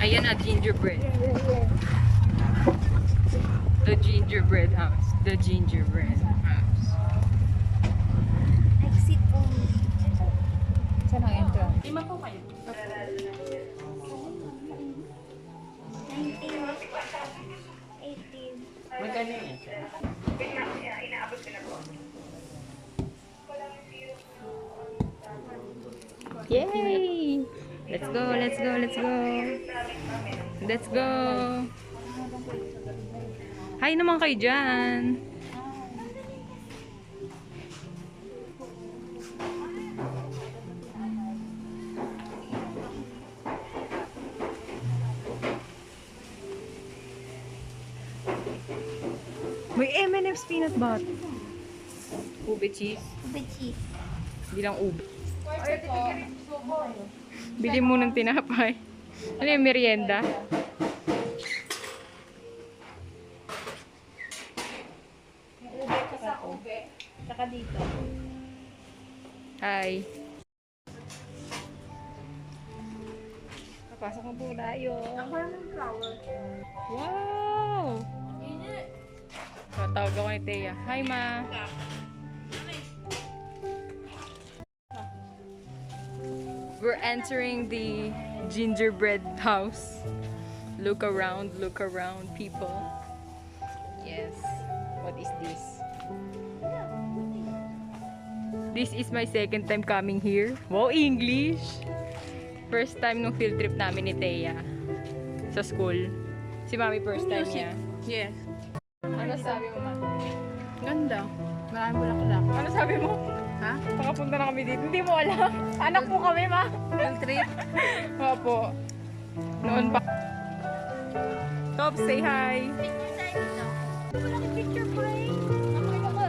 Ayan na, gingerbread. The gingerbread house. The gingerbread house. Exit only. Saan ang entrance? 5 po kayo. 19. 18. Magkano yun? Yay! Let's go, let's go, let's go. Let's go. Hi naman kayo dyan. May M&M's peanut butter. Ube cheese. Ube cheese. Hindi lang ube. Bili mo ng tinapay. Ano yung merienda? Saka dito. Hi. Papasok na po tayo. Wow! Tatawag ako ni Thea. Hi, ma. We're entering the gingerbread house. Look around, people. Yes. What is this? This is my second time coming here. Wow, English! First time nung field trip namin ni Thea sa school. Si Mami first time niya. Yes. Ano sabi mo, Ma? Ganda. Maraming bulaklak. Ano sabi mo? Ha? Pakapunta na kami dito. Hindi mo alam. Anak po kami, Ma. Field trip. Opo. Noon pa. Top, say hi. Picture tayo dito. Malaki picture frame. Nakakita ka.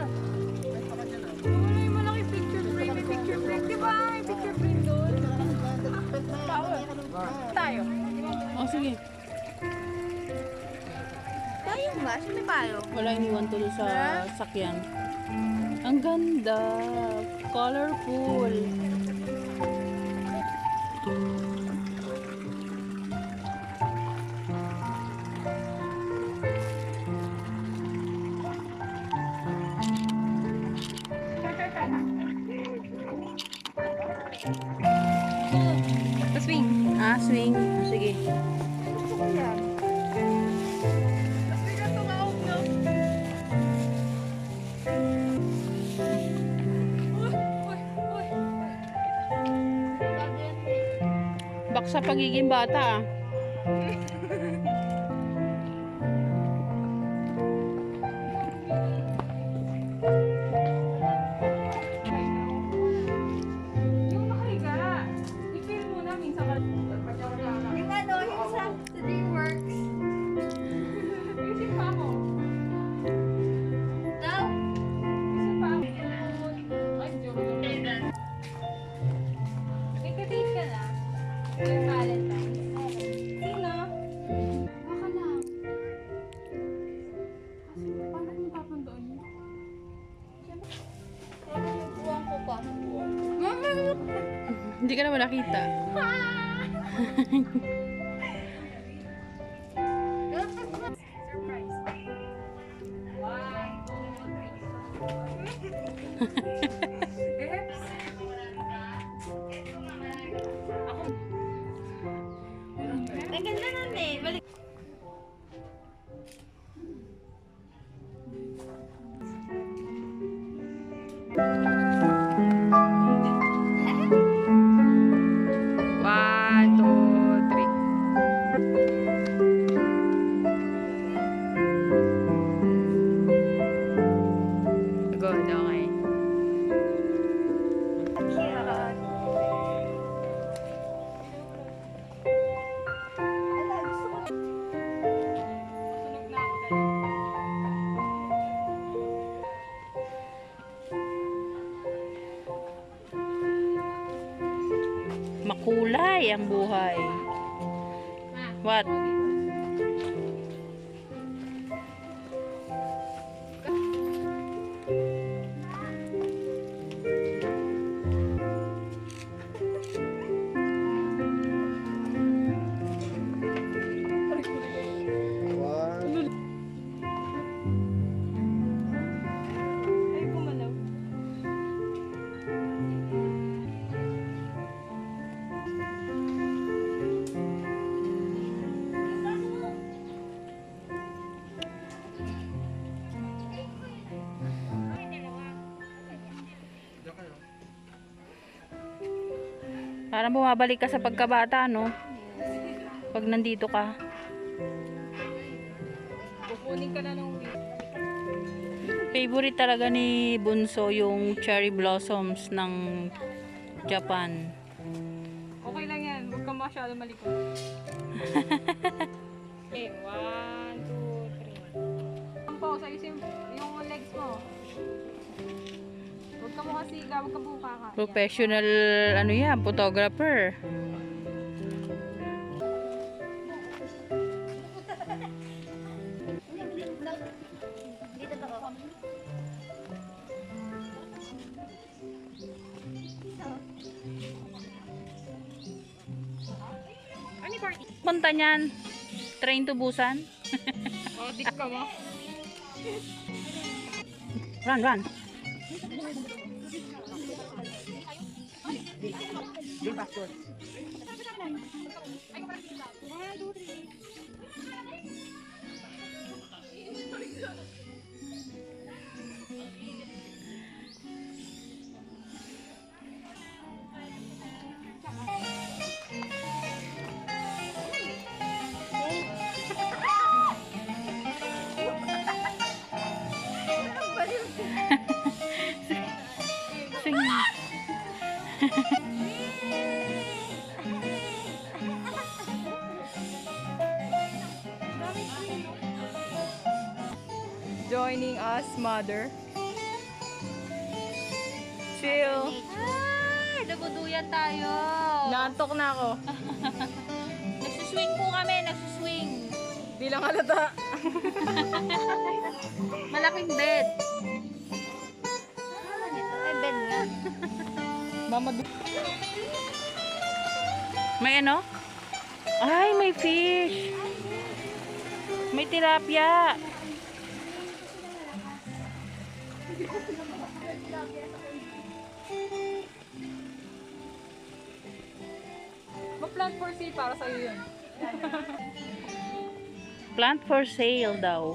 Ay, malaki picture frame. May picture frame. Diba? May picture frame doon. Tayo. Oh, sige. Tayo ba? Saan may payo? Wala iniwan tuloy sa sakyan. Ang ganda. Colorful. Swing. Ah, swing. Sige. Bak sa pagiging bata ah. Yung makahiga. I-feel mo na minsan ka. Yung ano, yung sa DreamWorks. Isip pa ako. No? Isip pa ako. Ay, joke. May ka-date ka na? Yung Valentine's. Sino? Baka lang. Paano yung papundoon niyo? Buwang ko pa. Hindi ka naman nakita. Surprise. 1, 2, 3. Ang ganda nun eh. Balik. One, two, three. Good, okay. Makulay ang buhay. What? Parang bumabalik ka sa pagkabata, no? Pag nandito ka. Kukunin ka na nung Favorite talaga ni Bunso yung cherry blossoms ng Japan. Okay lang yan. Huwag ka masyado malikot. Okay, 1, 2, 3. Ang pause, ayusin yung legs mo. Huwag ka mo kasi, huwag ka buka ka. Professional, ano yan, photographer. Dito to. Ano yung party? Punta niyan. Train to Busan. Oh, dik ka mo. Run, run. Sing. Joining us, mother. Chill. Ay, nabuduyan tayo. Naantok na ako. Nagsuswing po kami, nagsuswing. Di lang halata. Malaking bed. Ay, bed nga. Mama, May ano? Ay, may fish. May tilapia. ma-plant for sale para sa'yo yun. Plant for sale daw.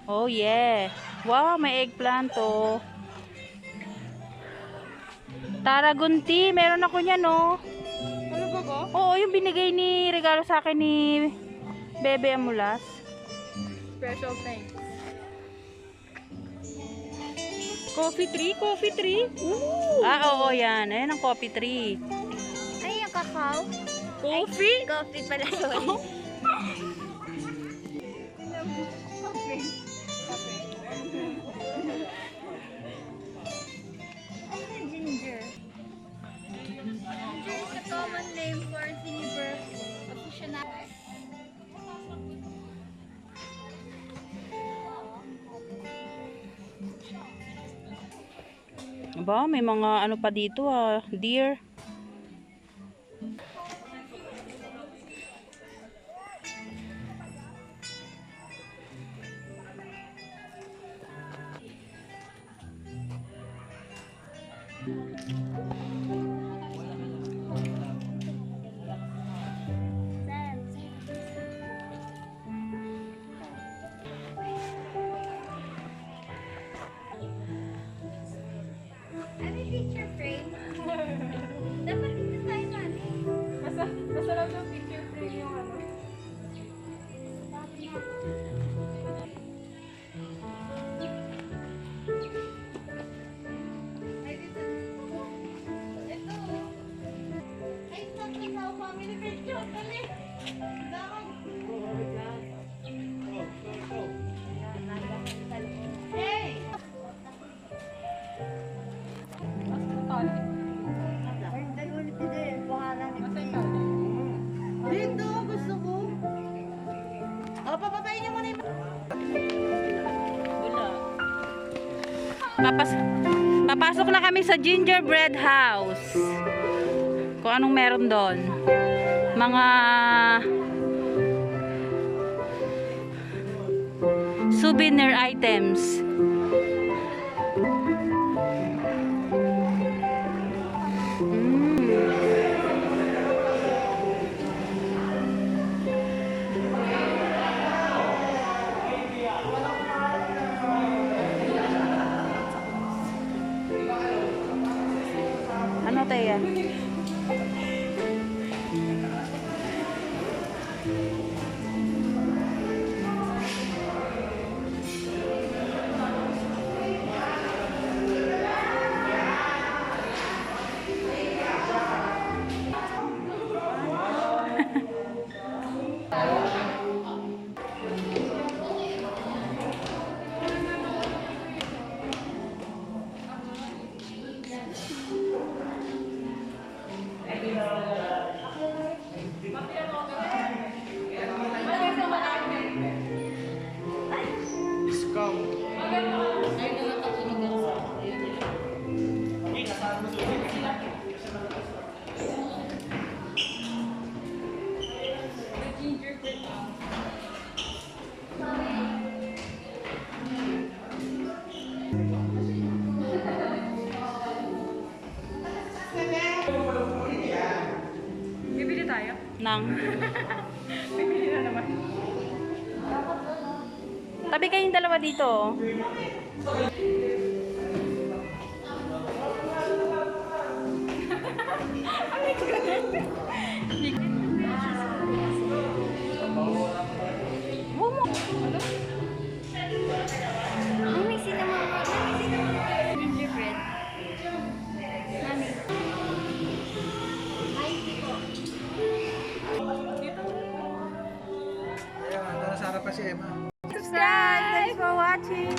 Oh yeah. Wow, may eggplant oh. Tarragon tea, meron ako niyan oh. Ano ba ba? Oo, yung binigay ni regalo sa akin ni Bebe Amulas. Special thanks. Coffee tree? Coffee tree? Ooh! Oo, yan. Ayan ang coffee tree. Ay, yung kakao. Coffee? Coffee pala, sorry. Ay, ginger. Ginger is a common name for Ziniber aficionados. Aba, may mga ano pa dito ah. Deer. Ano yung picture frame? Dapat dito tayo, mami. Basta lang yung picture frame yung ano. Ay, dito. Ito. Ay, sakto sa family picture. Dali. Dapat. Hey! Dito, gusto ko. Papapain niyo muna yung... Papasok na kami sa gingerbread house. Kung anong meron doon. Mga souvenir items. Ano Teya. Bibili tayo? Nang. Bibili na naman. Tabi kayong dalawa dito. Ay, may cinnamon. May cinnamon. Gingerbread. Mami. Ay, po. Ayan, nasa harapan si Emma. Subscribe! Thanks for watching!